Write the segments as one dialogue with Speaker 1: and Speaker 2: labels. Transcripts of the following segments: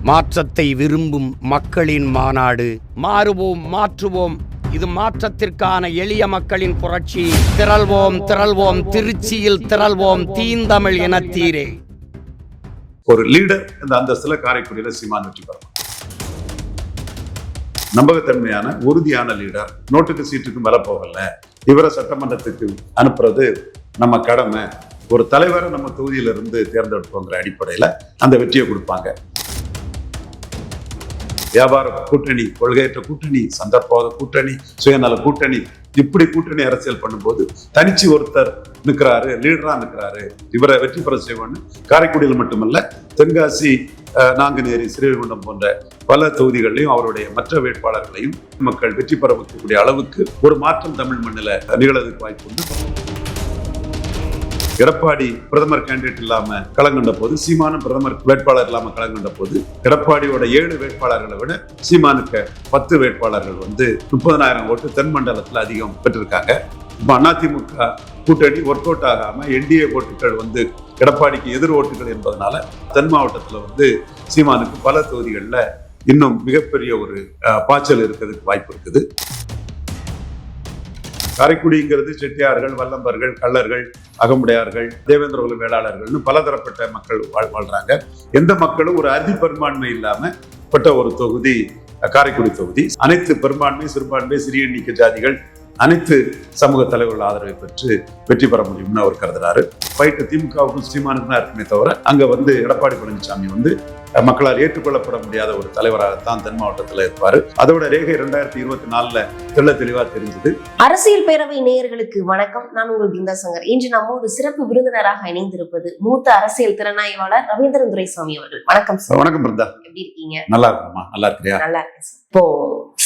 Speaker 1: மாற்றத்தை விரும்பும் மக்களின் மாநாடு. மாறுவோம், மாற்றுவோம். இது மாற்றத்திற்கான எளிய மக்களின் புரட்சி. திரள்வோம், திரள்வோம், திருச்சியில் திரள்வோம், தீந்தமிழ் இனத்தீரே.
Speaker 2: ஒரு லீடர் இந்த அந்தஸ்துல காரைக்குடியில சீமான் வெற்றி பெறலாம். நம்பகத்தன்மையான உறுதியான லீடர், நோட்டுக்கு சீட்டுக்கும் வில போகல, இவரை சட்டமன்றத்துக்கு அனுப்புறது நம்ம கடமை, ஒரு தலைவரை நம்ம தொகுதியிலிருந்து தேர்ந்தெடுப்போங்கிற அடிப்படையில அந்த வெற்றியை கொடுப்பாங்க. வியாபார கூட்டணி, கொள்கையற்ற கூட்டணி, சந்தர்ப்பவாத கூட்டணி, சுயநல கூட்டணி, இப்படி கூட்டணி அரசியல் பண்ணும்போது தனிச்சு ஒருத்தர் நிற்கிறாரு, லீடரா நிற்கிறாரு, இவரை வெற்றி பெற செய்வோன்னு காரைக்குடியில் மட்டுமல்ல, தென்காசி, நாங்குநேரி, ஸ்ரீவைகுண்டம் போன்ற பல தொகுதிகளிலையும் அவருடைய மற்ற வேட்பாளர்களையும் மக்கள் வெற்றி பெற வைக்கக்கூடிய அளவுக்கு ஒரு மாற்றம் தமிழ் மண்ணில் நிகழ்வதற்கு வாய்ப்பு உண்டு. எடப்பாடி பிரதமர் கேண்டிடேட் இல்லாம களங்கண்ட போது, சீமானும் பிரதமர் வேட்பாளர் இல்லாம களங்கண்ட போது, எடப்பாடியோட 7 வேட்பாளர்களை விட சீமானுக்கு 10 வேட்பாளர்கள் 30,000 ஓட்டு தென் மண்டலத்துல அதிகம் பெற்றிருக்காங்க. இப்ப அதிமுக கூட்டணி ஒர்க் அவுட் ஆகாம என்டிஏ ஓட்டுகள் எடப்பாடிக்கு எதிர் ஓட்டுகள் என்பதனால தென் மாவட்டத்துல சீமானுக்கு பல தொகுதிகளில் இன்னும் மிகப்பெரிய ஒரு பாய்ச்சல் இருக்கிறதுக்கு வாய்ப்பு இருக்குது. காரைக்குடிங்கிறது செட்டியார்கள், வல்லம்பர்கள், கள்ளர்கள், அகமுடையார்கள், தேவேந்திர வேளாளர்கள்னு பலதரப்பட்ட மக்கள் வாழ்றாங்க. எந்த மக்களும் ஒரு அதிபெரும்பான்மை இல்லாம பட்ட ஒரு தொகுதி காரைக்குடி தொகுதி. அனைத்து பெரும்பான்மை, சிறுபான்மை, சிறிய எண்ணிக்கை ஜாதிகள், அனைத்து சமூக தலைவர்கள் ஆதரவை பெற்று வெற்றி பெற முடியும்னு அவர் கருதுறாரு. ஃபைட்டு திமுகவுக்கும் சீமானுக்கு தான் இருக்குமே தவிர அங்க எடப்பாடி பழனிசாமி மக்களால் ஏற்றுக்கொள்ளப்பட முடியாத ஒரு தலைவராகத்தான் தென் மாவட்டத்தில் இருப்பாரு. அதோட ரேகை 2024 தெள்ள தெளிவா தெரிஞ்சது.
Speaker 3: அரசியல் பேரவை நேயர்களுக்கு வணக்கம். நான் உங்கள் பிருந்தா சங்கர். இன்று நம்மோடு சிறப்பு விருந்தினராக இணைந்திருப்பது மூத்த அரசியல் திறனாய்வாளர் ரவீந்திரன் துரைசாமி அவர்கள். வணக்கம் சார்.
Speaker 2: வணக்கம் பிருந்தா.
Speaker 3: எப்படி இருக்கீங்க?
Speaker 2: நல்லா இருக்கணுமா? நல்லா இருக்கிறியா?
Speaker 3: நல்லா இருக்கேன் சார். இப்போ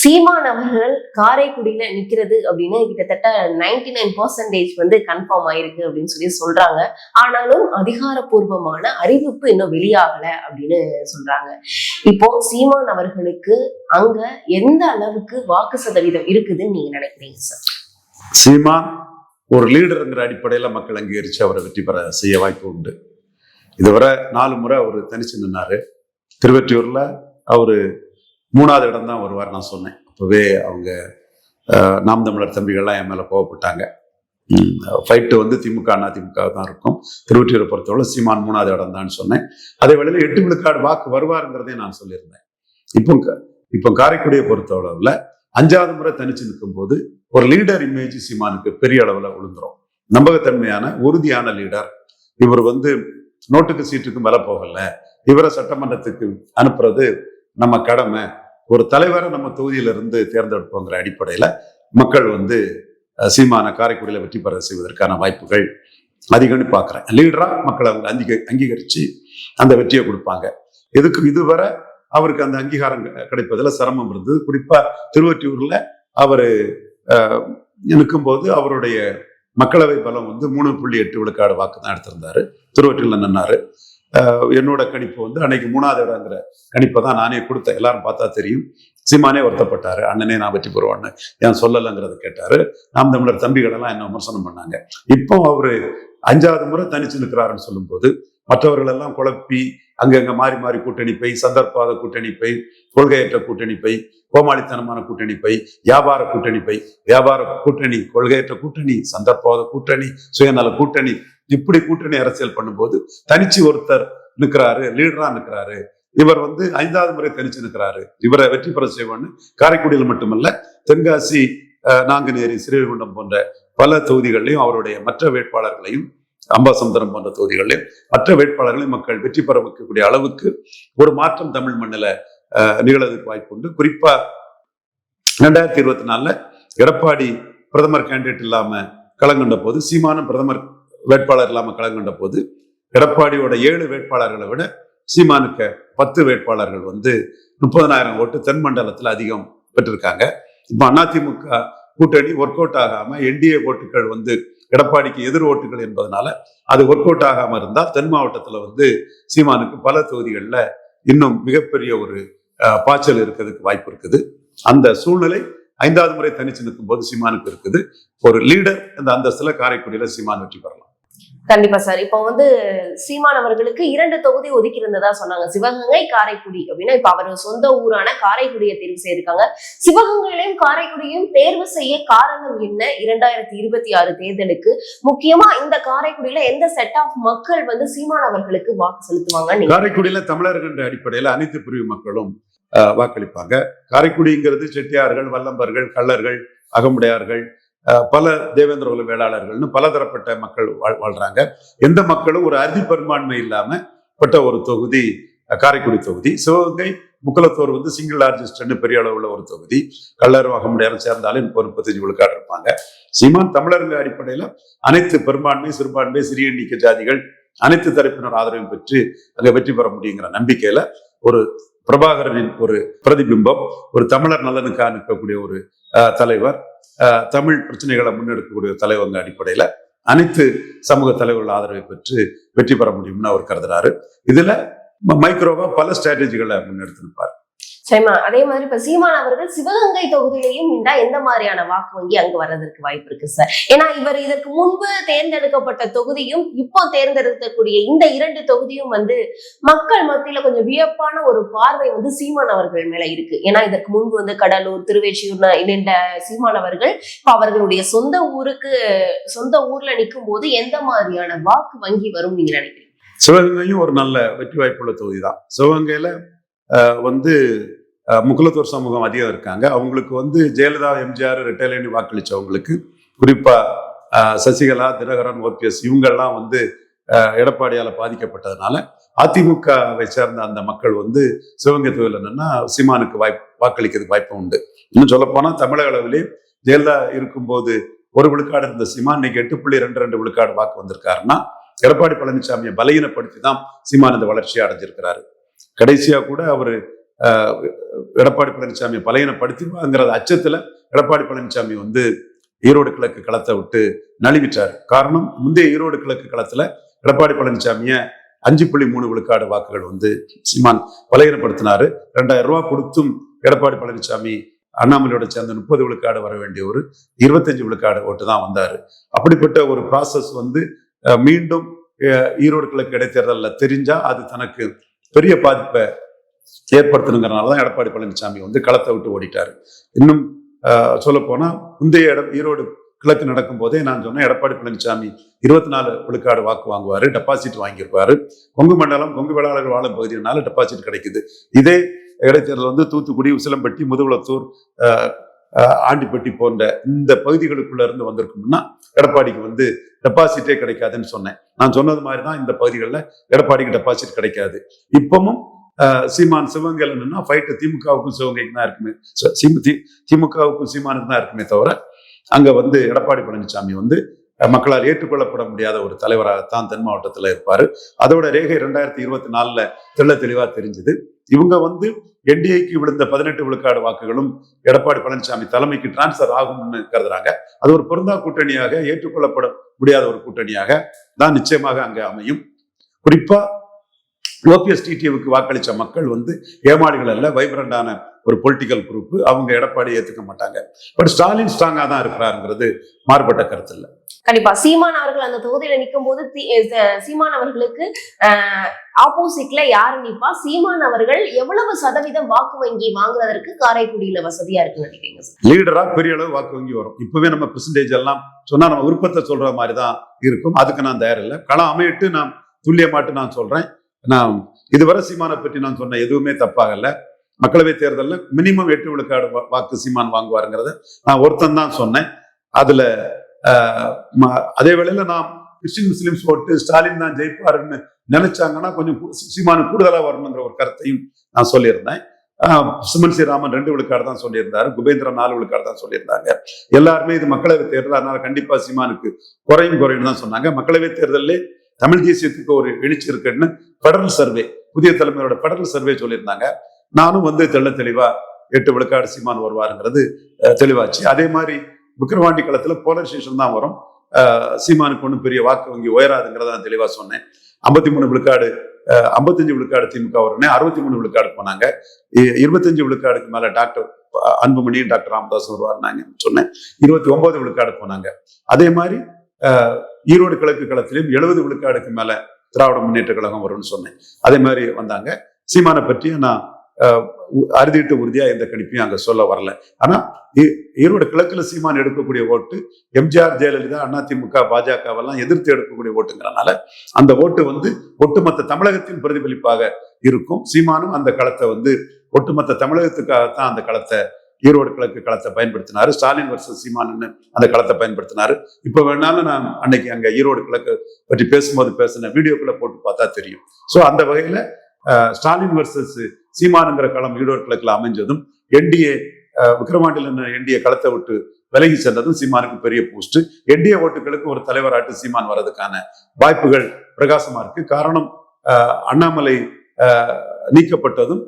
Speaker 3: சீமான் அவர்கள் காரைக்குடியில நிக்கிறது அப்படின்னு கிட்டத்தட்ட 99% கன்ஃபார்ம் ஆயிருக்கு அப்படின்னு சொல்றாங்க. ஆனாலும் அதிகாரப்பூர்வமான அறிவிப்பு இன்னும் வெளியாகல அப்படின்னு சொல்றாங்க. இப்போ சீமான் அவர்களுக்கு அங்க எந்த அளவுக்கு வாக்கு சதவீதம் இருக்குதுன்னு நீங்க நினைக்கிறீங்க சார்?
Speaker 2: சீமான் ஒரு லீடருங்கிற அடிப்படையில மக்கள் அங்கீகரிச்சு அவரை வெற்றி பெற செய்ய வாய்ப்பு உண்டு. இதுவரை 4 முறை அவர் தனிச்சு நின்னாரு. திருவெற்றியூர்ல அவரு 3வது இடம் தான் வருவார் நான் சொன்னேன். அப்பவே அவங்க நாம் தமிழர் தம்பிகள்லாம் என் மேல கோவப்பட்டாங்க. ஃபைட்டு திமுக அதிமுக தான் இருக்கும். திருவொற்றியூரை பொறுத்தவரை சீமான் 3வது இடம் தான் சொன்னேன். அதே வேளையில் 8 விழுக்காடு வாக்கு வருவாருங்கிறதே நான் சொல்லியிருந்தேன். இப்போ காரைக்குடியை பொறுத்தளவுல 5வது முறை தனிச்சு நிற்கும் போது ஒரு லீடர் இமேஜ் சீமானுக்கு பெரிய அளவுல விழுந்துரும். நம்பகத்தன்மையான உறுதியான லீடர், இவர் நோட்டுக்கு சீட்டுக்கும் வில போகல, இவரை சட்டமன்றத்துக்கு அனுப்புறது நம்ம கடமை, ஒரு தலைவரை நம்ம தொகுதியிலிருந்து தேர்ந்தெடுப்போங்கிற அடிப்படையில மக்கள் சீமான காரைக்குடியில வெற்றி பெற செய்வதற்கான வாய்ப்புகள் அதிகம்னு பார்க்கிறேன். லீடரா மக்களை அவங்க அங்கீகரிச்சு அந்த வெற்றியை கொடுப்பாங்க. இதுவரை அவருக்கு அந்த அங்கீகாரம் கிடைப்பதில் சிரமம் இருந்தது. குறிப்பா திருவொற்றியூர்ல அவரு நிற்கும் போது அவருடைய மக்களவை பலம் 3.8 விழுக்காடு வாக்கு தான் எடுத்திருந்தாரு. திருவொற்றியூர்ல நின்னாரு. என்னோட கணிப்பு அன்னைக்கு 3வது இடங்கிற கணிப்பை தான் நானே கொடுத்தேன். எல்லாரும் பார்த்தா தெரியும். சீமானே வருத்தப்பட்டாரு, அண்ணனே நான் வெற்றி பெறுவான்னு ஏன் சொல்லலைங்கிறத கேட்டாரு. நாம் தமிழர் தம்பிகள் எல்லாம் என்ன விமர்சனம் பண்ணாங்க. இப்போ அவரு 5வது முறை தனிச்சு நிற்கிறாருன்னு சொல்லும் போது மற்றவர்கள் எல்லாம் குழப்பி அங்கங்க மாறி மாறி கூட்டணி பை, சந்தர்ப்பவாத கூட்டணி பை, கொள்கையற்ற கூட்டணி பை, கோமாளித்தனமான கூட்டணி பை, வியாபார கூட்டணி பை, வியாபார கூட்டணி, கொள்கையற்ற கூட்டணி, சந்தர்ப்பவாத கூட்டணி, சுயநல கூட்டணி, இப்படி கூட்டணி அரசியல் பண்ணும்போது தனிச்சு ஒருத்தர் நிற்கிறாரு, லீடரா நிற்கிறாரு, இவர் 5வது முறை தனிச்சு நிற்கிறாரு, இவரை வெற்றி பெற செய்வோன்னு காரைக்குடியில் மட்டுமல்ல, தென்காசி, நாங்குநேரி, ஸ்ரீவைகுண்டம் போன்ற பல தொகுதிகளிலையும் அவருடைய மற்ற வேட்பாளர்களையும், அம்பாசமுத்திரம் போன்ற தொகுதிகளிலும் மற்ற வேட்பாளர்களையும் மக்கள் வெற்றி பெற வைக்கக்கூடிய அளவுக்கு ஒரு மாற்றம் தமிழ் மண்ணில் நிகழ்வதற்கு வாய்ப்பு உண்டு. குறிப்பா 2024 எடப்பாடி பிரதமர் கேண்டிடேட் இல்லாம களங்கண்ட போது, சீமானும் பிரதமர் வேட்பாளர் இல்லாம களங்கண்ட போது, எடப்பாடியோட 7 வேட்பாளர்களை விட சீமானுக்கு 10 வேட்பாளர்கள் 30,000 ஓட்டு தென் மண்டலத்துல அதிகம் பெற்றிருக்காங்க. இப்ப அதிமுக கூட்டணி ஒர்க் அவுட் ஆகாம என்டிஏ ஓட்டுகள் எடப்பாடிக்கு எதிர் ஓட்டுகள் என்பதனால அது ஒர்க் அவுட் ஆகாம இருந்தால் தென் மாவட்டத்துல சீமானுக்கு பல தொகுதிகளில் இன்னும் மிகப்பெரிய ஒரு பாய்ச்சல் இருக்கிறதுக்கு வாய்ப்பு இருக்குது. அந்த சூழ்நிலை 5வது முறை தனிச்சு நிற்கும் போது சீமானுக்கு இருக்குது. ஒரு லீடர் இந்த அந்தஸ்துல காரைக்குடியில சீமான் வெற்றி பெறலாம்.
Speaker 3: கண்டிப்பா சார். இப்போ வந்து சீமான் அவர்களுக்கு 2 தொகுதி ஒதுக்கி இருந்ததா சொன்னாங்க. சிவகங்கை, காரைக்குடி அப்படின்னா இப்ப அவர் சொந்த ஊரான காரைக்குடியை தேர்வு செய்திருக்காங்க. சிவகங்கையிலையும் காரைக்குடியும் தேர்வு செய்ய காரணம் என்ன? 2026 தேர்தலுக்கு முக்கியமா இந்த காரைக்குடியில எந்த செட் ஆஃப் மக்கள் வந்து சீமான் அவர்களுக்கு வாக்கு செலுத்துவாங்க?
Speaker 2: காரைக்குடியில தமிழர்கள் என்ற அடிப்படையில அனைத்து பிரிவு மக்களும் வாக்களிப்பாங்க. காரைக்குடிங்கிறது செட்டியார்கள், வல்லம்பர்கள், கள்ளர்கள், அகமுடையார்கள், பல தேவேந்திர குல வேளாளர்கள்னு பலதரப்பட்ட மக்கள் வாழ்றாங்க. எந்த மக்களும் ஒரு அறுதி பெரும்பான்மை இல்லாம பட்ட ஒரு தொகுதி காரைக்குடி தொகுதி. சிவகங்கை முக்குலத்தோர் வந்து சிங்கிள் லார்ஜஸ்ட்னு பெரிய அளவுள்ள ஒரு தொகுதி. கள்ளர் வகமுடையாரும் சேர்ந்தாலே 35 விழுக்காடு இருப்பாங்க. சீமான் தமிழர்கள் அடிப்படையில அனைத்து பெரும்பான்மை, சிறுபான்மை, சிறிய எண்ணிக்கை ஜாதிகள் அனைத்து தரப்பினர் ஆதரவையும் பெற்று அங்க வெற்றி பெற முடியுங்கிற நம்பிக்கையில ஒரு பிரபாகரனின் ஒரு பிரதிபிம்பம், ஒரு தமிழர் நலனுக்காக நிற்கக்கூடிய ஒரு தலைவர், தமிழ் பிரச்சனைகளை முன்னெடுக்கக்கூடிய தலைவங்க அடிப்படையில அனைத்து சமூக தலைவர்கள் ஆதரவை பெற்று வெற்றி பெற முடியும்னு அவர் கருதுறாரு. இதுல மைக்ரோவா பல ஸ்ட்ராட்டஜிகளை முன்னெடுத்திருப்பார்.
Speaker 3: சரிமா. அதே மாதிரி இப்ப சீமான் அவர்கள் சிவகங்கை தொகுதியிலையும் நின்றா எந்த மாதிரியான வாக்கு வங்கி அங்கு வர்றதற்கு வாய்ப்பு இருக்கு சார்? ஏன்னா இவர் இதற்கு முன்பு தேர்ந்தெடுக்கப்பட்ட தொகுதியும் இப்போ தேர்ந்தெடுக்கக்கூடிய இந்த 2 தொகுதியும் வந்து மக்கள் மத்தியில கொஞ்சம் வியப்பான ஒரு பார்வை வந்து சீமான் அவர்கள் மேல இருக்கு. ஏன்னா இதற்கு முன்பு வந்து கடலூர், திருவேற்றியூர் நின்ற சீமான் அவர்கள் இப்ப அவர்களுடைய சொந்த ஊர்ல நிற்கும் போது எந்த மாதிரியான வாக்கு வங்கி வரும் நீங்க நினைக்கிறீங்க?
Speaker 2: சிவகங்கையும் ஒரு நல்ல வெற்றி வாய்ப்புள்ள தொகுதி தான். சிவகங்கையில வந்து முக்குலத்தோர் சமூகம் அதிகம் இருக்காங்க. அவங்களுக்கு வந்து ஜெயலலிதா, எம்ஜிஆர், ரெட்டைலேனி வாக்களிச்சவங்களுக்கு, குறிப்பா சசிகலா, தினகரன், ஓபிஎஸ் இவங்கெல்லாம் வந்து எடப்பாடியால பாதிக்கப்பட்டதுனால அதிமுகவை சேர்ந்த அந்த மக்கள் வந்து சிவகங்கை தொகுதியில் என்னன்னா சீமானுக்கு வாக்களிக்கிறதுக்கு வாய்ப்பு உண்டு. இன்னும் சொல்ல போனா தமிழக அளவிலே ஜெயலலிதா இருக்கும்போது 1 விழுக்காடு இருந்த சீமான் இன்னைக்கு 8.22 விழுக்காடு வாக்கு வந்திருக்காருன்னா எடப்பாடி பழனிசாமியை பலகீனப்படுத்தி தான் சீமான் இந்த வளர்ச்சியை அடைஞ்சிருக்கிறாரு. கடைசியா கூட அவரு எடப்பாடி பழனிசாமியை பலகீனப்படுத்திங்கிற அச்சத்துல எடப்பாடி பழனிசாமி வந்து ஈரோடு கிழக்கு களத்தை விட்டு நழுவிட்டார். காரணம், முந்தைய ஈரோடு கிழக்கு களத்துல எடப்பாடி பழனிசாமிய 5.3 விழுக்காடு வாக்குகள் வந்து சீமான் பலகீனப்படுத்தினாரு. 2000 ரூபாய் கொடுத்தும் எடப்பாடி பழனிசாமி அண்ணாமலையோட சேர்ந்த 30 விழுக்காடு வர வேண்டிய ஒரு 25 விழுக்காடு ஓட்டு தான் வந்தாரு. அப்படிப்பட்ட ஒரு ப்ராசஸ் வந்து மீண்டும் ஈரோடு கிழக்கு இடைத்தேர்தலில் தெரிஞ்சா அது தனக்கு பெரிய பாதிப்பை ஏற்படுத்தணுங்கிறனாலதான் எடப்பாடி பழனிசாமி வந்து களத்தை விட்டு ஓடிட்டாரு. இன்னும் சொல்ல போனா முந்தைய ஈரோடு கிழக்கு நடக்கும் போதே நான் சொன்னேன், எடப்பாடி பழனிசாமி 24 விழுக்காடு வாக்கு வாங்குவாரு, டெபாசிட் வாங்கியிருப்பாரு. கொங்கு மண்டலம், கொங்கு வேளாளர்கள் வாழும் பகுதியினால டெபாசிட் கிடைக்குது. இதே இடைத்தேர்தல் வந்து தூத்துக்குடி, உசிலம்பட்டி, முதுகுளத்தூர், ஆண்டிப்பட்டி போன்ற இந்த பகுதிகளுக்குள்ள இருந்து வந்திருக்கும்னா எடப்பாடிக்கு வந்து டெபாசிட்டே கிடைக்காதுன்னு சொன்னேன். நான் சொன்னது மாதிரிதான் இந்த பகுதிகளில் எடப்பாடிக்கு டெபாசிட் கிடைக்காது. இப்பவும் சீமான் சிவகங்கையில் என்னன்னா ஃபைட்டு திமுகவுக்கும் சிவகங்கைக்கு தான் இருக்குமே, திமுகவுக்கும் சீமானுக்கு தான் இருக்குமே தவிர அங்க வந்து எடப்பாடி பழனிசாமி வந்து மக்களால் ஏற்றுக்கொள்ளப்பட முடியாத ஒரு தலைவராகத்தான் தென் மாவட்டத்தில் இருப்பாரு. அதோட ரேகை 2024 தெள்ள தெளிவா தெரிஞ்சது. இவங்க வந்து என்டிஏக்கு விழுந்த 18 விழுக்காடு வாக்குகளும் எடப்பாடி பழனிசாமி தலைமைக்கு டிரான்ஸ்பர் ஆகும்னு கருதுறாங்க. அது ஒரு பொருந்தா கூட்டணியாக, ஏற்றுக்கொள்ளப்பட முடியாத ஒரு கூட்டணியாக தான் நிச்சயமாக அங்க அமையும். குறிப்பா ஓபிஎஸ் டிடிவிக்கு வாக்களிச்ச மக்கள் வந்து ஏமாளிகள் அல்ல, வைப்ரண்டான ஒரு பொலிட்டிக்கல் குரூப். அவங்க எடப்பாடி ஏத்துக்க மாட்டாங்க. பட் ஸ்டாலின் ஸ்ட்ராங்கா தான் இருக்கிறாருங்கிறது மாறுபட்ட கருத்து இல்லை.
Speaker 3: கண்டிப்பா சீமான் அவர்கள் அந்த தொகுதியில நிற்கும் போது சீமான் அவர்களுக்கு ஆப்போசிட்ல யாரு நிப்பா? சீமான் அவர்கள் எவ்வளவு சதவீதம் வாக்கு வங்கி வாங்குறதற்கு காரைக்குடியில வசதியா இருக்குன்னு நினைக்கிறீங்க?
Speaker 2: லீடரா பெரிய அளவு வாக்கு வங்கி வரும். இப்பவே நம்ம பெர்சன்டேஜ் எல்லாம் சொன்னா நம்ம விருப்பத்தை சொல்ற மாதிரி தான் இருக்கும். அதுக்கு நான் தயார் இல்லை. களம் அமையிட்டு நான் துல்லியமாட்டு நான் சொல்றேன். நான் இதுவரை சீமானை பற்றி நான் சொன்ன எதுவுமே தப்பாகல. மக்களவை தேர்தலில் மினிமம் 8 விழுக்காடு வாக்கு சீமான் வாங்குவாருங்கிறத நான் ஒருத்தன் தான் சொன்னேன். அதுல அதே வேளையில நான் கிறிஸ்டின் முஸ்லிம்ஸ் ஓட்டு ஸ்டாலின் தான் ஜெயிப்பாருன்னு நினைச்சாங்கன்னா கொஞ்சம் சீமானு கூடுதலா வரணுங்கிற ஒரு கருத்தையும் நான் சொல்லியிருந்தேன். சுமன் ஸ்ரீராமன் 2 விழுக்காடு தான் சொல்லியிருந்தாரு, குபேந்திரன் 4 விழுக்காடு தான் சொல்லியிருந்தாங்க. எல்லாருமே இது மக்களவை தேர்தல், அதனால கண்டிப்பா சீமானுக்கு குறையும் தான் சொன்னாங்க. மக்களவை தேர்தலே தமிழ் தேசியத்துக்கு ஒரு எழுச்சி இருக்குன்னு பெடரல் சர்வே, புதிய தலைமையோட பெடரல் சர்வே சொல்லியிருந்தாங்க. நானும் வந்து தெள்ள தெளிவா 8 விழுக்காடு சீமான் வருவாருங்கிறது தெளிவாச்சு. அதே மாதிரி விக்கிரவாண்டி களத்துல போலரைசேஷன் தான் வரும். சீமானுக்கு ஒன்றும் பெரிய வாக்கு வங்கி உயராதுங்கிறத நான் தெளிவா சொன்னேன். 53 விழுக்காடு 55 விழுக்காடு திமுக வரனே, 63 விழுக்காடு போனாங்க. 25 விழுக்காடுக்கு மேல டாக்டர் அன்புமணி, டாக்டர் ராமதாஸ் வருவாருனாங்க சொன்னேன். 29 விழுக்காடு போனாங்க. அதே மாதிரி ஈரோடு கிழக்கு களத்திலும் 70 விழுக்காடுக்கு மேல திராவிட முன்னேற்ற கழகம் வரும்னு சொன்னேன். அதே மாதிரி வந்தாங்க. சீமானை பற்றி நான் அறுதிட்டு உறுதியா எந்த கணிப்பையும் அங்க சொல்ல வரல. ஆனா ஈரோடு கிழக்குல சீமான் எடுக்கக்கூடிய ஓட்டு எம்ஜிஆர், ஜெயலலிதா, அதிமுக, பாஜகவெல்லாம் எதிர்த்து எடுக்கக்கூடிய ஓட்டுங்கிறனால அந்த ஓட்டு ஒட்டுமொத்த தமிழகத்தின் பிரதிபலிப்பாக இருக்கும். சீமானும் அந்த களத்தை ஒட்டுமொத்த தமிழகத்துக்காகத்தான் அந்த களத்தை, ஈரோடு கிழக்கு களத்தை பயன்படுத்தினாரு. ஸ்டாலின் வர்சஸ் சீமான் அந்த களத்தை பயன்படுத்தினாரு. இப்ப வேணாலும் நான் அன்னைக்கு அங்க ஈரோடு கிழக்கு பற்றி பேசும்போது பேசின வீடியோக்குள்ள போட்டு பார்த்தா தெரியும். சோ அந்த வகையில ஸ்டாலின் வர்சஸ் சீமானுங்கிற களம் ஈரோடு கிழக்குல அமைஞ்சதும், என்டிஏ விக்கிரவாண்டியில் என்டிஏ களத்தை விட்டு விலகி சென்றதும் சீமானுக்கு பெரிய பூஸ்ட். என்டிஏ ஓட்டுகளுக்கு ஒரு தலைவராட்டு சீமான் வர்றதுக்கான வாய்ப்புகள் பிரகாசமா இருக்கு. காரணம், அண்ணாமலை நீக்கப்பட்டதும்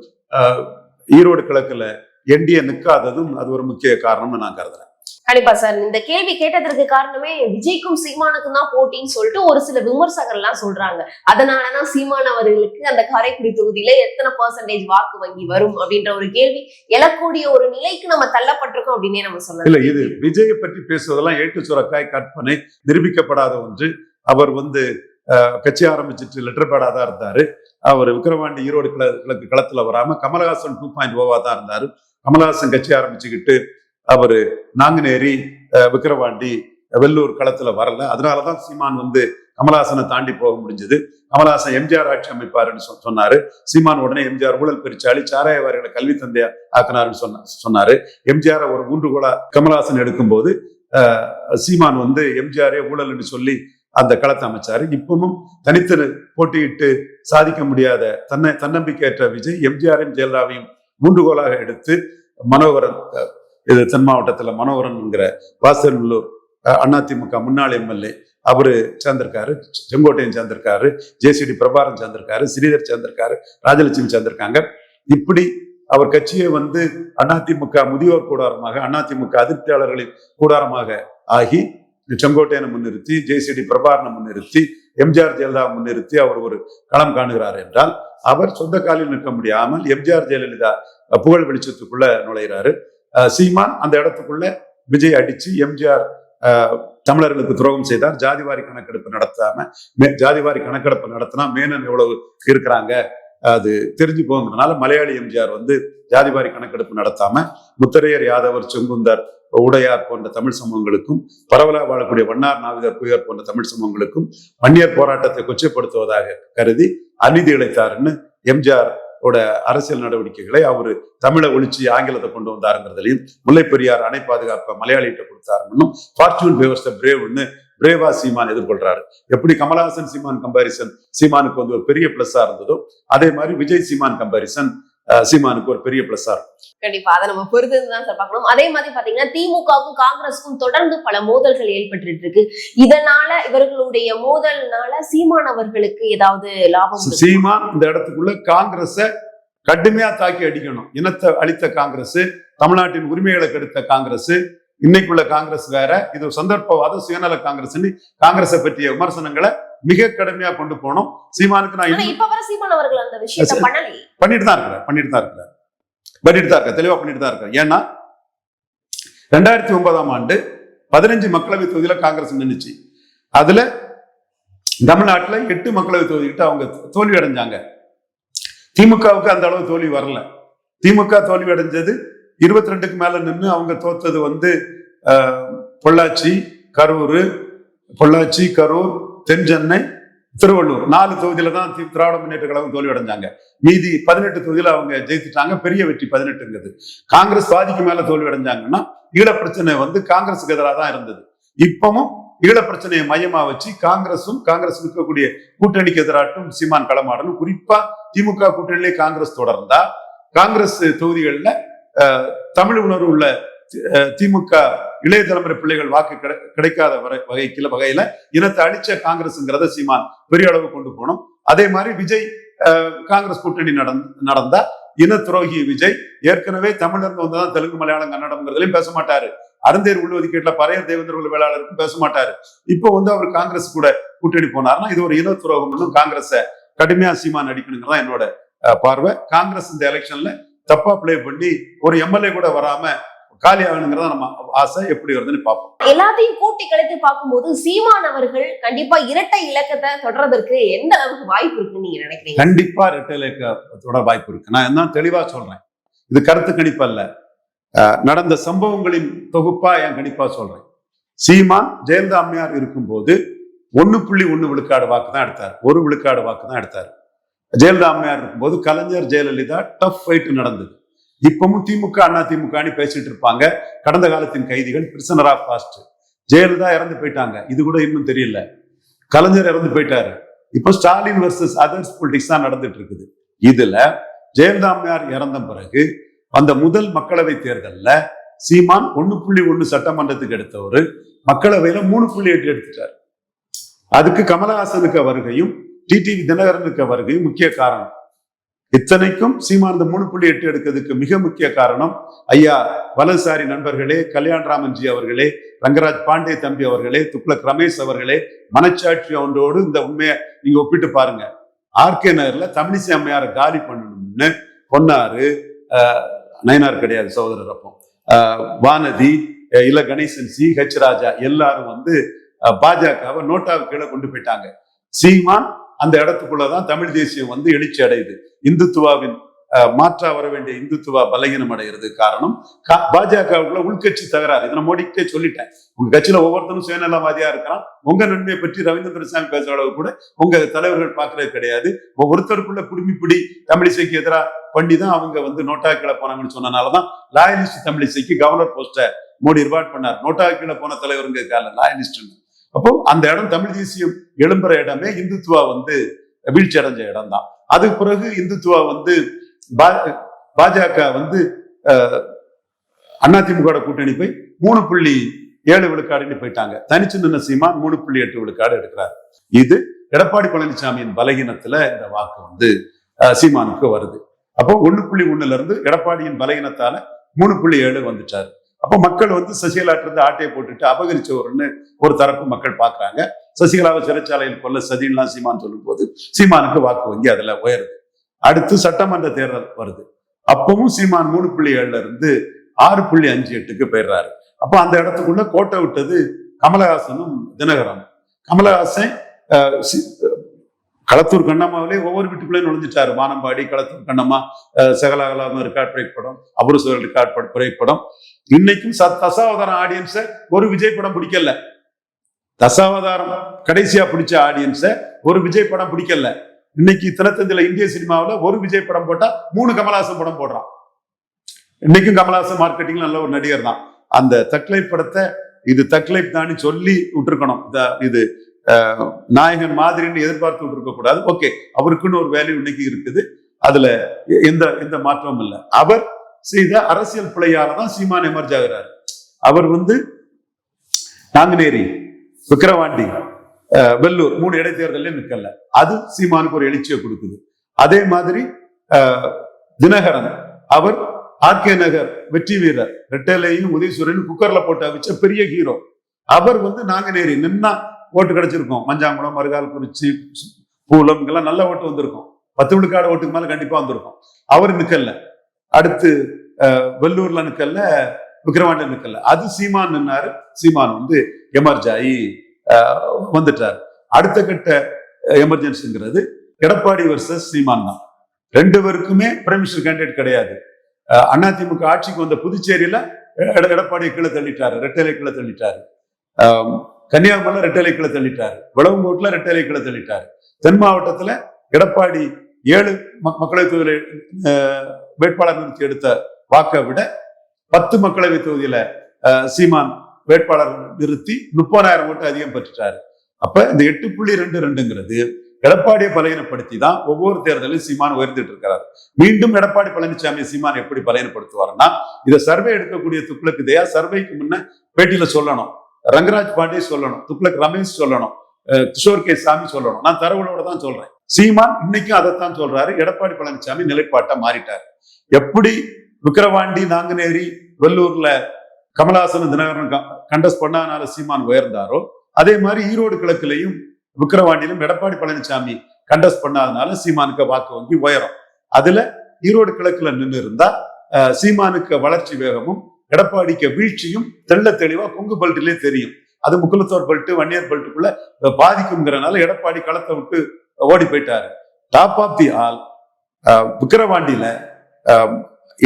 Speaker 2: ஈரோடு கிழக்குல என்டிஏ நிற்காததும் அது ஒரு முக்கிய காரணம்னு நான் கருதுறேன்.
Speaker 3: கண்டிப்பா சார். இந்த கேள்வி கேட்டதற்கு காரணமே விஜய்க்கும் சீமானுக்கும் தான் போட்டின்னு சொல்லிட்டு ஒரு சில விமர்சகர்கள் எல்லாம் சொல்றாங்க. அதனாலதான் சீமான் அவர்களுக்கு அந்த காரைக்குடி தொகுதியில எத்தனை % வாக்கு வங்கி வரும் அப்படின்ற ஒரு கேள்வி எழக்கூடிய ஒரு நிலைக்கு நம்ம தள்ளப்பட்டிருக்கோம் அப்படின்னே நம்ம சொல்லலாம்.
Speaker 2: இல்ல, இது விஜயை பற்றி பேசுவதெல்லாம் ஏட்டு சுரக்காய், கற்பனை, நிரூபிக்கப்படாத ஒன்று. அவர் கட்சி ஆரம்பிச்சுட்டு லெட்டர் பேடா தான் இருந்தாரு. அவர் விக்கிரவாண்டி ஈரோடு கிழக்கு களத்துல வராம கமலஹாசன் 2.0 தான் இருந்தாரு. கமலஹாசன் கட்சி ஆரம்பிச்சுக்கிட்டு அவரு நாங்குநேரி, விக்கிரவாண்டி, வெள்ளூர் களத்துல வரல. அதனாலதான் சீமான் கமலஹாசனை தாண்டி போக முடிஞ்சது. கமலஹாசன் எம்ஜிஆர் ஆட்சி அமைப்பாருன்னு சொன்னாரு. சீமான் உடனே எம்ஜிஆர் ஊழல் பெருச்சாளி, சாராயவாரிகளை கல்வி தந்தையா ஆக்கினாருன்னு சொன்னாரு. எம்ஜிஆர் ஒரு ஊன்றுகோலா கமலஹாசன் எடுக்கும்போது சீமான் எம்ஜிஆரே ஊழல்னு சொல்லி அந்த களத்தை அமைச்சாரு. இப்பவும் தனித்து போட்டியிட்டு சாதிக்க முடியாத தன்னம்பிக்கையற்ற விஜய் எம்ஜிஆரையும் ஜெயலலிதாவையும் ஊன்றுகோலாக எடுத்து மனோகரன், இது தென் மாவட்டத்துல மனோகரன்ங்கிற வாசல்லூர் அதிமுக முன்னாள் எம்எல்ஏ, அவரு சேர்ந்திருக்காரு. செங்கோட்டையன் சேர்ந்திருக்காரு, ஜேசிடி பிரபாரன் சேர்ந்திருக்காரு, ஸ்ரீதர் சேர்ந்திருக்காரு, ராஜலட்சுமி சேர்ந்திருக்காங்க. இப்படி அவர் கட்சியை அதிமுக முதியோர் கூடாரமாக, அதிமுக அதிருப்தியாளர்களின் கூடாரமாக ஆகி செங்கோட்டையனை முன்னிறுத்தி, ஜேசிடி பிரபாரனை முன்னிறுத்தி, எம்ஜிஆர் ஜெயலலிதா முன்னிறுத்தி அவர் ஒரு களம் காணுகிறார் என்றால், அவர் சொந்த காலில் நிற்க முடியாமல் எம்ஜிஆர் ஜெயலலிதா புகழ் வெளிச்சத்துக்குள்ள நுழைகிறாரு. சீமான் அந்த இடத்துக்குள்ள விஜய் அடிச்சு எம்ஜிஆர் தமிழர்களுக்கு துரோகம் செய்தார். ஜாதிவாரி கணக்கெடுப்பு நடத்தாம, ஜாதிவாரி கணக்கெடுப்பு நடத்தினா மேனன் எவ்வளவு இருக்கிறாங்க அது தெரிஞ்சு போங்கிறதுனால மலையாளி எம்ஜிஆர் ஜாதிவாரி கணக்கெடுப்பு நடத்தாம முத்தரையர், யாதவர், செங்குந்தர், உடையார் போன்ற தமிழ் சமூகங்களுக்கும், பரவலா வாழக்கூடிய வண்ணார், நாவிதர், குயர் போன்ற தமிழ் சமூகங்களுக்கும் வன்னியர் போராட்டத்தை கொச்சைப்படுத்துவதாக கருதி அநீதி இழைத்தாருன்னு எம்ஜிஆர் அரசியல் நடவடிக்கைகளை அவரு தமிழை ஒழிச்சு ஆங்கிலத்தை கொண்டு வந்தாருங்கிறதுலையும், முல்லை பெரியார் அணை பாதுகாப்பை மலையாளிகிட்ட கொடுத்தாருன்னு, ஃபார்ச்சூன் ஃபேவர்ஸ் தி பிரேவ்னு பிரேவா சீமான் எதிர்கொள்றாரு. எப்படி கமலஹாசன் சீமான் கம்பாரிசன் சீமானுக்கு ஒரு பெரிய பிளஸ்ஸா இருந்ததோ, அதே மாதிரி விஜய் சீமான் கம்பாரிசன் சீமானுக்கு ஒரு பெரிய பிளஸ்ஸா இருக்கும்.
Speaker 3: கண்டிப்பா அதை நம்ம பொறுத்துதான் சார் பார்க்கணும். அதே மாதிரி பாத்தீங்கன்னா திமுகவுக்கும் காங்கிரஸுக்கும் தொடர்ந்து பல மோதல்கள் ஏற்பட்டு இருக்கு. இதனால இவர்களுடைய மோதல்னால சீமான் அவர்களுக்கு ஏதாவது லாபம்?
Speaker 2: சீமான் இந்த இடத்துக்குள்ள காங்கிரஸ கடுமையா தாக்கி அடிக்கணும். இனத்தை அழித்த காங்கிரஸ், தமிழ்நாட்டின் உரிமைகளை கெடுத்த காங்கிரஸ், இன்னைக்குள்ள காங்கிரஸ் வேற, இது சந்தர்ப்பவாத சுயநல காங்கிரஸ். காங்கிரஸை பற்றிய விமர்சனங்களை மிக கடுமையா கொண்டு போனோம். சீமானுக்கு நான்
Speaker 3: இப்ப வர சீமான் அவர்கள் அந்த விஷயத்தை
Speaker 2: பண்ணிட்டு தான் இருக்காரு, தெளிவா பண்ணிட்டு தான் இருக்காரு. ஏன்னா 2009ஆம் ஆண்டு 15 மக்களவை தொகுதியில காங்கிரஸ் நின்னுச்சு. அதுல தமிழ்நாட்டுல 8 மக்களவை தொகுதிக்கிட்ட அவங்க தோல்வி அடைஞ்சாங்க. திமுகவுக்கு அந்த அளவு தோல்வி வரல. திமுக தோல்வி அடைஞ்சது 22க்கு மேல நின்று அவங்க தோத்தது பொள்ளாச்சி, கரூர், தென் சென்னை, திருவள்ளூர் 4 தொகுதியில தான் திராவிட முன்னேற்ற கழகம் தோல்வி அடைஞ்சாங்க. மீதி 18 தொகுதியில அவங்க ஜெயித்துட்டாங்க. பெரிய வெற்றி 18ங்கிறது. காங்கிரஸ் பாதிக்கு மேல தோல்வி அடைஞ்சாங்கன்னா ஈழ பிரச்சனை காங்கிரஸுக்கு எதிராக தான் இருந்தது. இப்பவும் ஈழ பிரச்சனையை மையமா வச்சு காங்கிரஸ் இருக்கக்கூடிய கூட்டணிக்கு எதிராட்டும் சீமான் களமாடணும். குறிப்பா திமுக கூட்டணியிலே காங்கிரஸ் தொடர்ந்தா, காங்கிரஸ் தொகுதிகளில் தமிழ் உணர்வு உள்ள திமுக இளைய தலைமுறை பிள்ளைகள் வாக்கு கிடைக்காத வகையில இனத்தை அழிச்ச காங்கிரஸ்ங்கிறத சீமான் பெரிய அளவு கொண்டு போனோம். அதே மாதிரி விஜய் காங்கிரஸ் கூட்டணி நடந்தா இன துரோகி விஜய் ஏற்கனவே தமிழர்ந்து வந்ததான் தெலுங்கு, மலையாளம், கன்னடம்ங்கிறதுலையும் பேச மாட்டாரு. அருந்தேர் உள்ஒதுக்கீட்டுல பறையர் தேவேந்திர உள்ள வேளாளருக்கும் பேச மாட்டாரு. இப்போ அவர் காங்கிரஸ் கூட கூட்டணி போனார்னா இது ஒரு இன துரோகம். காங்கிரஸை கடுமையா சீமான் அடிக்கணுங்கிறதா என்னோட பார்வை. காங்கிரஸ் இந்த எலெக்ஷன்ல தப்பா பிளே பண்ணி ஒரு எம்எல்ஏ கூட வராம காலி ஆகணுங்கிறத நம்ம ஆசை. எப்படி வருதுன்னு பார்ப்போம்.
Speaker 3: எல்லாத்தையும் கூட்டி கழித்து பார்க்கும்போது சீமான் அவர்கள் கண்டிப்பா இரட்டை இலக்கத்தை தொடர்றதற்கு எந்த அளவுக்கு வாய்ப்பு இருக்குன்னு நீங்க நினைக்கிறீங்க?
Speaker 2: கண்டிப்பா இரட்டை இலக்கத்தோட வாய்ப்பு இருக்கு. நான் என்ன தெளிவா சொல்றேன், இது கருத்து கணிப்பு அல்ல, நடந்த சம்பவங்களின் தொகுப்பா என் கணிப்பா சொல்றேன். சீமான் ஜெயலலிதா அம்மையார் இருக்கும்போது 1.1 விழுக்காடு வாக்கு தான் எடுத்தார், 1 விழுக்காடு வாக்கு தான் எடுத்தார். ஜெயலலிதா அம்மையார் இருக்கும்போது கலைஞர் ஜெயலலிதா டஃப் ஃபைட் நடந்தது. இப்பவும் திமுக அண்ணா திமுகன்னு பேசிட்டு இருப்பாங்க. கடந்த காலத்தின் கைதிகள், பிரிசனர் ஆஃப் பாஸ்ட். ஜெயலலிதா இறந்து போயிட்டாங்க, இது கூட இன்னும் தெரியல. கலைஞர் இறந்து போயிட்டாரு. இப்போ ஸ்டாலின் வர்சஸ் அதர்ஸ் பொலிட்டிக்ஸ் தான் நடந்துட்டு இருக்குது. இதுல ஜெயலலிதா அம்மையார் இறந்த பிறகு அந்த முதல் மக்களவை தேர்தல்ல சீமான் 1.1 சட்டமன்றத்துக்கு எடுத்தவர் மக்களவையில 3.8 எடுத்துட்டார். அதுக்கு கமலஹாசனுக்கு வருகையும் டிடிவி தினகரனுக்கு வருகையும் முக்கிய காரணம். இத்தனைக்கும் சீமான் இந்த 3.8 எடுக்கிறதுக்கு மிக முக்கிய காரணம் ஐயா வலதுசாரி நண்பர்களே, கல்யாண்ராமன்ஜி அவர்களே, ரங்கராஜ் பாண்டே தம்பி அவர்களே, துக்ளக் ரமேஷ் அவர்களே, மனச்சாட்சி ஒன்றோடு இந்த உண்மையை நீங்க ஒப்பிட்டு பாருங்க. ஆர்கே நகர்ல தமிழிசை அம்மையாரை காலி பண்ணணும்னு பொன்னாரு, நயனார் கிடையாது சகோதரர், அப்போ வானதி, இல்ல கணேசன், சி ஹெச் ராஜா எல்லாரும் வந்து பாஜகவை நோட்டாவுக்கு கீழே கொண்டு போயிட்டாங்க. சீமான் அந்த இடத்துக்குள்ளதான் தமிழ் தேசியம் வந்து எழுச்சி அடையுது. இந்துத்துவாவின் மாற்றா வர வேண்டிய இந்துத்துவா பலகீனம் அடைகிறது காரணம் பாஜகவுக்குள்ள உள்கட்சி தகராறு. இதை நான் மோடிக்கிட்டே சொல்லிட்டேன். உங்க கட்சியில ஒவ்வொருத்தரும் சுயநலவாதியா இருக்கிறான். உங்க நன்மையை பற்றி ரவீந்திர சாமி பேசுற அளவு கூட உங்க தலைவர்கள் பார்க்கறது கிடையாது. ஒவ்வொருத்தருக்குள்ள குடும்பிப்பிடி தமிழிசைக்கு எதிராக பண்ணிதான் அவங்க வந்து நோட்டா கீழே போனாங்கன்னு சொன்னனாலதான் லாயலிஸ்ட் தமிழிசைக்கு கவர்னர் போஸ்ட மோடி ரிவார்ட் பண்ணார். நோட்டா கீழே போன தலைவருங்க லாயலிஸ்ட். அப்போ அந்த இடம் தமிழ் தேசியம் எழும்புற இடமே இந்துத்துவா வந்து வீழ்ச்சி அடைஞ்ச இடம் தான். அதுக்கு பிறகு இந்துத்துவா வந்து பாஜக வந்து அதிமுக கூட்டணி போய் 3.7 விழுக்காடுன்னு போயிட்டாங்க. தனிச்சு நின்ன சீமான் 3.8 விழுக்காடு எடுக்கிறார். இது எடப்பாடி பழனிசாமியின் பலகீனத்துல இந்த வாக்கு வந்து சீமானுக்கு வருது. அப்போ 1.1 இருந்து எடப்பாடியின் பலகீனத்தால 3.7 வந்துட்டாரு. அப்போ மக்கள் வந்து சசிகலாட்ட இருந்து ஆட்டையை போட்டுட்டு அபகரிச்சவர்னு ஒரு தரப்பு மக்கள் பாக்குறாங்க. சசிகலாவை சிறைச்சாலையில் கொல்ல சதின்லாம் சீமான் சொல்லும் போது சீமானுக்கு வாக்கு வங்கி அதுல உயருது. அடுத்து சட்டமன்ற தேர்தல் வருது. அப்பவும் சீமான் 3.7 இருந்து 6.58க்கு போயிடுறாரு. அப்ப அந்த இடத்துக்குள்ள கோட்டை விட்டது கமலஹாசனும் தினகரனும். கமலஹாசன் களத்தூர் கண்ணம்மாவிலே ஒவ்வொரு வீட்டுக்குள்ளே நுழைஞ்சிட்டாரு. வானம்பாடி, களத்தூர் கண்ணம்மா, சகலாகலாம ரெக்கார்ட் பிரேக் படம், அபுரசுவல் ரெக்கார்ட் பிரேக் படம். இன்னைக்கும் தசாவதாரம் ஆடியன்ஸ ஒரு விஜய் படம் பிடிக்கல. தசாவதாரம் கடைசியா பிடிச்ச ஆடியன்ஸ ஒரு விஜய் படம் பிடிக்கல. இன்னைக்கு தினத்தந்தில இந்திய சினிமாவில் ஒரு விஜய் படம் போட்டா 3 கமலஹாசன் படம் போடுறான். இன்னைக்கும் கமலஹாசன் மார்க்கெட்டிங் நல்ல ஒரு நடிகர் தான். அந்த தக்லைப் படத்தை இது தக்லைப் தானே சொல்லி விட்டுருக்கணும். இது நாயகன் மாதிரின்னு எதிர்பார்த்து விட்டுருக்க கூடாது. ஓகே, அவருக்குன்னு ஒரு வேல்யூ இன்னைக்கு இருக்குது. அதுல எந்த மாற்றமும் இல்லை. அவர் செய்த அரசியல் பிழையால தான் சீமான் எமர்ஜ் ஆகிறார். அவர் வந்து நாங்குநேரி, விக்கிரவாண்டி, வெள்ளூர் 3 இடைத்தேர்தலே நிக்கல. அது சீமானுக்கு ஒரு எழுச்சியை கொடுக்குது. அதே மாதிரி தினகரன், அவர் ஆர்கே நகர் வெற்றி வீரர், ரெட்டேலையும் உதயசூரன் குக்கர்ல போட்டு அவிச்ச பெரிய ஹீரோ. அவர் வந்து நாங்குநேரி நின்னா ஓட்டு கிடைச்சிருக்கும். மஞ்சாங்குளம், மருகால்குறிச்சி, பூலம் இங்கெல்லாம் நல்ல ஓட்டு வந்திருக்கும். 10 விழுக்காடு ஓட்டுக்கு மேல கண்டிப்பா வந்திருக்கும். அவர் நிக்கல. அடுத்து வெள்ளூர்ல நிக்கல, விக்கிரவாண்டில நிக்கல. அது சீமான் நின்னாரு. சீமான் வந்து எமர்ஜ் ஆகி வந்துட்டார். அடுத்த கட்ட எமர்ஜென்சிங்கிறது எடப்பாடி வர்சஸ் சீமான் தான். 2 பேருக்குமே பிரைம் மினிஸ்டர் கேண்டிடேட் கிடையாது. அதிமுக ஆட்சிக்கு வந்த புதுச்சேரியில எடப்பாடியை கீழே தள்ளிட்டாரு, ரெட்டலை கீழே தள்ளிட்டாரு. கன்னியாகுமரியில ரெட்டலை கீழே தள்ளிட்டாரு. விளவங்கோட்டுல ரெட்டலை கீழே தள்ளிட்டாரு. தென் மாவட்டத்துல எடப்பாடி 7 மக்களவை தொகுதியில வேட்பாளர் நிறுத்தி எடுத்த வாக்கை விட 10 மக்களவை தொகுதியில சீமான் வேட்பாளர் நிறுத்தி 30,000 ஓட்டு அதிகம் பெற்றுட்டாரு. அப்ப இந்த 8.22ங்கிறது எடப்பாடியை பலகீனப்படுத்தி தான் ஒவ்வொரு தேர்தலில் சீமான் உயர்ந்துட்டு இருக்கிறார். மீண்டும் எடப்பாடி பழனிசாமி சீமான் எப்படி பலகீனப்படுத்துவாருன்னா, இதை சர்வே எடுக்கக்கூடிய துக்ளக் தயா சர்வேக்கு முன்ன பேட்டியில சொல்லணும், ரங்கராஜ் பாண்டே சொல்லணும், துக்ளக் ரமேஷ் சொல்லணும், கிஷோர் கே சாமி சொல்லணும். நான் தரவுகளோட தான் சொல்றேன். சீமான் இன்னைக்கும் அதைத்தான் சொல்றாரு. எடப்பாடி பழனிசாமி நிலைப்பாட்டை மாறிட்டாரு. எப்படி விக்கிரவாண்டி, நாங்குநேரி, வெள்ளூர்ல கமலஹாசன் தினகரன் கண்டஸ்ட் பண்ணாதனால சீமான் உயர்ந்தாரோ, அதே மாதிரி ஈரோடு கிழக்குலையும் விக்கிரவாண்டியிலும் எடப்பாடி பழனிசாமி கண்டஸ்ட் பண்ணாதனால சீமானுக்கு வாக்கு வங்கி உயரும். அதுல ஈரோடு கிழக்குல நின்று இருந்தா சீமானுக்கு வளர்ச்சி வேகமும் எடப்பாடிக்கு வீழ்ச்சியும் தெள்ள தெளிவா கொங்கு பெல்ட்டிலே தெரியும். அது முக்குலத்தோர் பெல்ட் வன்னியர் பெல்ட்டுக்குள்ள பாதிக்குங்கிறனால எடப்பாடி களத்தை விட்டு ஓடி போயிட்டாரு. டாப் ஆஃப் தி ஆல் விக்கிரவாண்டியில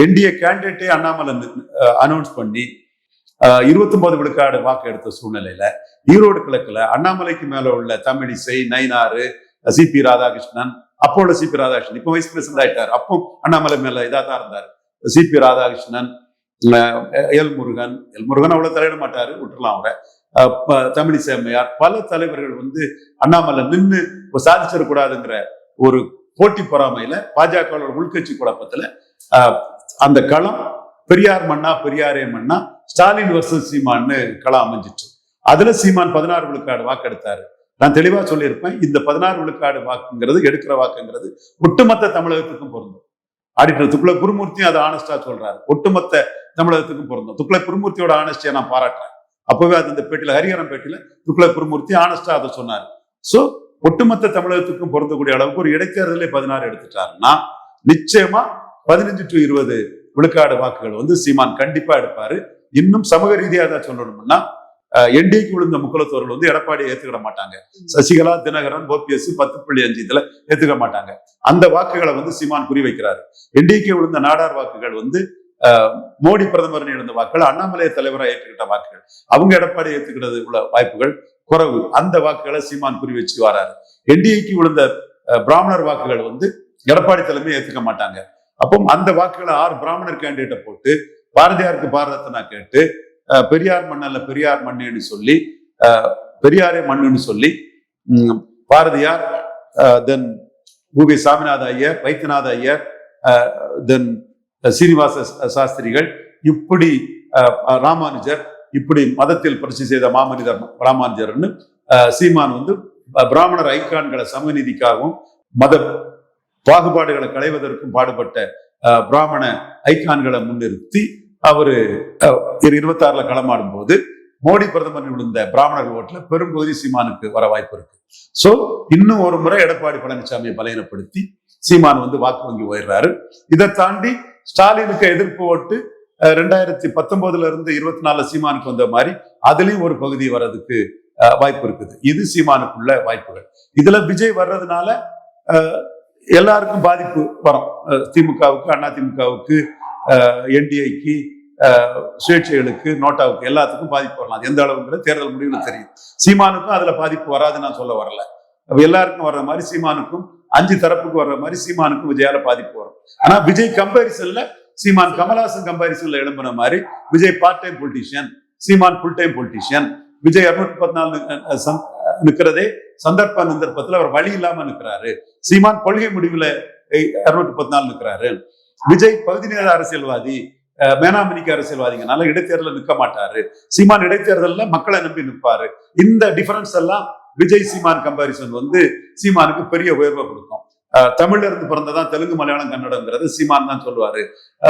Speaker 2: என்டிஏ கேண்டிடேட்டே அண்ணாமலை அனௌன்ஸ் பண்ணி 29 விழுக்காடு வாக்கு எடுத்த சூழ்நிலையில ஈரோடு கிழக்குல அண்ணாமலைக்கு மேல உள்ள தமிழிசை, நயினாறு, சிபி ராதாகிருஷ்ணன், அப்போ உள்ள சிபி ராதாகிருஷ்ணன் இப்ப வைஸ் பிரசிடண்ட் ஆயிட்டாரு. அப்போ அண்ணாமலை மேல இதா தான் இருந்தாரு. சிபி ராதாகிருஷ்ணன், எல் முருகன் அவ்வளவு தலையிட மாட்டாரு, விட்டுலாம் அவரை. தமிழிசை அம்மையார், பல தலைவர்கள் வந்து அண்ணாமலை நின்று சாதிச்சிடக்கூடாதுங்கிற ஒரு போட்டி பொறாமையில பாஜக உள்கட்சி குழப்பத்துல அந்த களம் பெரியார் மண்ணா பெரியாரே மண்ணா ஸ்டாலின் வர்சஸ் சீமான்னு களம் அமைஞ்சிட்டு அதுல சீமான் 16 விழுக்காடு வாக்கு எடுத்தாரு. நான் தெளிவா சொல்லியிருப்பேன், இந்த 16 விழுக்காடு வாக்குங்கிறது எடுக்கிற வாக்குங்கிறது ஒட்டுமொத்த தமிழகத்துக்கும் பொருந்தும். ஆடிட்டர் துக்ளக் குருமூர்த்தியும் அதை ஆனஸ்டா சொல்றாரு, ஒட்டுமொத்த தமிழகத்துக்கும் பொருந்தும். துக்ளக் குருமூர்த்தியோட ஆனஸ்டியை நான் பாராட்டுறேன். அப்பவே அது இந்த பேட்டியில ஹரிஹரன் பேட்டியில துக்ளக் குருமூர்த்தி ஆனஸ்டா அதை சொன்னாரு. சோ ஒட்டுமொத்த தமிழகத்துக்கும் பொருந்தக்கூடிய அளவுக்கு ஒரு இடைத்தேர்தலே 16 எடுத்துட்டாருன்னா நிச்சயமா 15 to 20 விழுக்காடு வாக்குகள் வந்து சீமான் கண்டிப்பா எடுப்பாரு. இன்னும் சமூக ரீதியா தான் சொல்லணும்னா என்டிஏக்கு விழுந்த முக்குலத்தோர்கள் வந்து எடப்பாடியை ஏத்துக்கிட மாட்டாங்க. சசிகலா, தினகரன், ஓபிஎஸ் 10.5 இதுல ஏத்துக்க மாட்டாங்க. அந்த வாக்குகளை வந்து சீமான் குறி வைக்கிறாரு. என்டிஏக்கு விழுந்த நாடார் வாக்குகள் வந்து மோடி பிரதமர் இழந்த வாக்குகள், அண்ணாமலை தலைவராக ஏற்றுக்கிட்ட வாக்குகள், அவங்க எடப்பாடி ஏற்றுக்கிறது உள்ள வாய்ப்புகள் குறைவு. அந்த வாக்குகளை சீமான் குறி வச்சு வராரு. என்டிஏக்கு விழுந்த பிராமணர் வாக்குகள் வந்து எடப்பாடி தலைமையை ஏத்துக்க மாட்டாங்க. அப்போ அந்த வாக்குகளை 6 பிராமணர் கேண்டிடேட்டை போட்டு பாரதியாருக்கு பாரதத்தை கேட்டு பெரியார் மண்ணல்ல பெரியார் மண்ணுன்னு சொல்லி பெரியாரே மண்ணுன்னு சொல்லி பாரதியார், தென் பூவி சாமிநாத ஐயர், வைத்தியநாத ஐயர், தென் சீனிவாச சாஸ்திரிகள், இப்படி ராமானுஜர், இப்படி மதத்தில் புரட்சி செய்த மாமனிதர் ராமானுஜர்னு சீமான் வந்து பிராமணர் ஐக்கான்களை சமநீதிக்காகவும் மத பாகுபாடுகளை களைவதற்கும் பாடுபட்ட பிராமண ஐக்கான்களை முன்னிறுத்தி அவரு 26ல களமாடும் போது மோடி பிரதமர் விழுந்த பிராமணர்கள் ஓட்டுல பெரும்பகுதி சீமானுக்கு வர வாய்ப்பு இருக்கு. சோ இன்னும் ஒரு முறை எடப்பாடி பழனிசாமியை பலகீனப்படுத்தி சீமான் வந்து வாக்கு வங்கி உயர்றாரு. இதை தாண்டி ஸ்டாலினுக்கு எதிர்ப்பு ஓட்டு 2019 இருந்து 24 சீமானுக்கு வந்த மாதிரி அதுலயும் ஒரு பகுதி வர்றதுக்கு வாய்ப்பு இருக்குது. இது சீமானுக்குள்ள வாய்ப்புகள். இதுல விஜய் வர்றதுனால எல்லாருக்கும் பாதிப்பு வரும். திமுகவுக்கு, அதிமுகவுக்கு, என்டிஏக்கு, சுயேட்சைகளுக்கு, நோட்டாவுக்கு எல்லாத்துக்கும் பாதிப்பு வரலாம். அது எந்த அளவுங்கிற தேர்தல் முடிவுல தெரியும். சீமானுக்கும் அதுல பாதிப்பு வராதுன்னு நான் சொல்ல வரல. எல்லாருக்கும் வர்ற மாதிரி சீமானுக்கும் 5 தரப்புக்கு வர்ற மாதிரி சீமானுக்கும் விஜயால பாதிப்பு வரும். ஆனா விஜய் கம்பேரிசன்ல சீமான் கமல்ஹாசன் கம்பேரிசன்ல எழும்பின மாதிரி விஜய் பார்ட் டைம் பொலிட்டீஷியன், சீமான் ஃபுல் டைம் பொலிட்டீஷியன். விஜய் 214 நிக்கிறதே சந்தர்ப்ப நிந்தர்ப்பத்துல அவர் வழி இல்லாம நிற்கிறாரு. சீமான் கொள்கை முடிவுல 214 நிற்கிறாரு. விஜய் பகுதி நேர அரசியல்வாதி, மேனாமணிக்கு அரசியல்வாதிங்கனால இடைத்தேர்தல நிற்க மாட்டாரு. சீமான் இடைத்தேர்தல்ல மக்களை நம்பி நிற்பாரு. இந்த டிஃபரன்ஸ் எல்லாம் விஜய் சீமான் கம்பாரிசன் வந்து சீமானுக்கு பெரிய உயர்வை கொடுக்கும். தமிழ்ல இருந்து பிறந்ததான் தெலுங்கு, மலையாளம், கன்னடங்கிறது சீமான் தான் சொல்லுவாரு.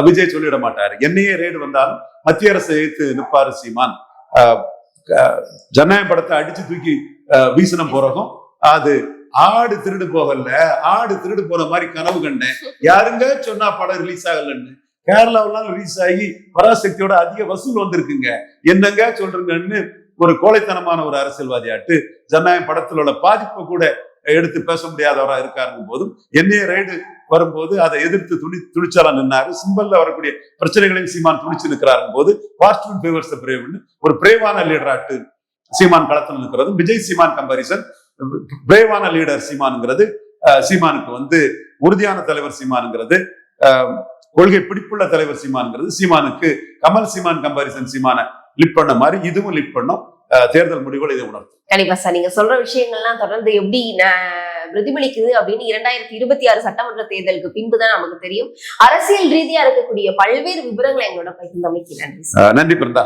Speaker 2: விஜய் சொல்லிட மாட்டாரு. என்னையே ரேடு வந்தாலும் மத்திய அரசை எதிர்த்து நிற்பாரு சீமான். ஜனநாயக படத்தை அடிச்சு தூக்கி வீசனம் போறதும் அது ஆடு திருடு போகல, ஆடு திருடு போற மாதிரி கனவு கண்டேன். யாருங்க சொன்னா படம் ரிலீஸ் ஆகலன்னு? கேரளாவெல்லாம் ரிலீஸ் ஆகி பராசக்தியோட அதிக வசூல் வந்திருக்குங்க, என்னங்க சொல்றீங்கன்னு ஒரு கோழைத்தனமான ஒரு அரசியல்வாதியாட்டு ஜனநாயக படத்திலோட பாதிப்பை கூட எடுத்து பேச முடியாதவரா இருக்காருங்கும் போதும் என்னைய ரைடு வரும்போது அதை எதிர்த்து துணிச்சாலா நின்னாரு. சிம்பல்ல வரக்கூடிய பிரச்சனைகளையும் சீமான் துணிச்சு நிற்கிறாருங்க போது பாசிட்டிவ் ஃபேவர்ஸ் பிரேவ்னு ஒரு பிரேவான லீடராட்டு சீமான் களத்தில் நிற்கிறது. விஜய் சீமான் கம்பாரிசன் பிரேவான லீடர் சீமானுங்கிறது, சீமானுக்கு வந்து உறுதியான தலைவர் சீமானுங்கிறது, கொள்கை பிடிப்புள்ள தலைவர் சீமானுங்கிறது. சீமானுக்கு கமல் சீமான் கம்பாரிசன் சீமான லிப் பண்ண மாதிரி இதுவும் லிப் பண்ணும். தேர்தல் முடிவுகள் இதை உணர்த்தும்.
Speaker 3: கண்டிப்பா சார், நீங்க சொல்ற விஷயங்கள்லாம் தொடர்ந்து எப்படி பிரதிபலிக்குது அப்படின்னு 2026 சட்டமன்ற தேர்தலுக்கு பின்புதான் நமக்கு தெரியும். அரசியல் ரீதியா இருக்கக்கூடிய பல்வேறு விவரங்களை எங்களோட பகிர்ந்தமைக்கு நன்றி.
Speaker 2: நன்றி பிருந்தா.